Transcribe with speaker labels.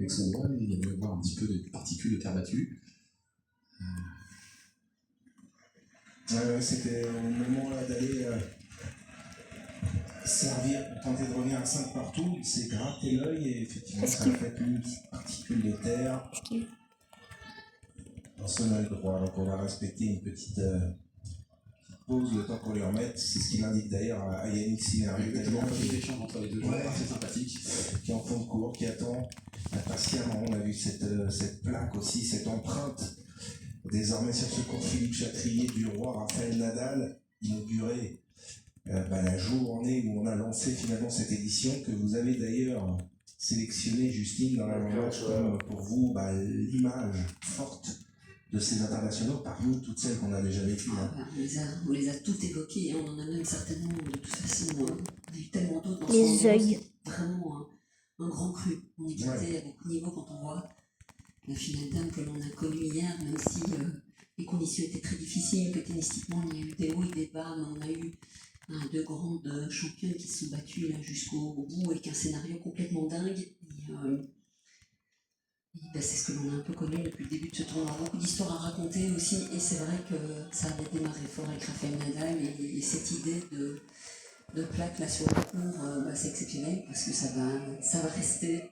Speaker 1: avec son doigt, il y avait voir un petit peu de particules de terre battue.
Speaker 2: C'était au moment là d'aller servir pour tenter de revenir à 5 partout. Il s'est gratté l'œil et effectivement ça a fait une petite particule de terre dans son œil droit. Donc on va respecter une petite pause, le temps qu'on lui remette. C'est ce qu'il indique d'ailleurs à Yannick Sinéry.
Speaker 1: Exactement, un échange entre les deux joueurs, assez sympathique.
Speaker 2: Qui est en fond de cours, qui attend impatiemment. On a vu cette plaque aussi, cette empreinte. Désormais sur ce cours, Philippe Chatrier du roi Rafael Nadal, inauguré la journée où on a lancé finalement cette édition, que vous avez d'ailleurs sélectionnée, Justine, dans la loge, comme pour vous l'image forte de ces internationaux parmi toutes celles qu'on a déjà vécues.
Speaker 3: On les a toutes évoquées, on en a même certainement, de toute façon, on a eu tellement d'autres dans
Speaker 4: les œils.
Speaker 3: Vraiment un grand cru. On est quitté avec niveau quand on voit la finale dame que l'on a connue hier, même si les conditions étaient très difficiles, que tennistiquement il y a eu des hauts et des bas, mais on a eu deux grandes championnes qui se sont battues là, jusqu'au bout avec un scénario complètement dingue. C'est ce que l'on a un peu connu depuis le début de ce tournoi. Beaucoup d'histoires à raconter aussi, et c'est vrai que ça avait démarré fort avec Rafael Nadal, et cette idée de plaque là sur le cours, c'est exceptionnel parce que ça va rester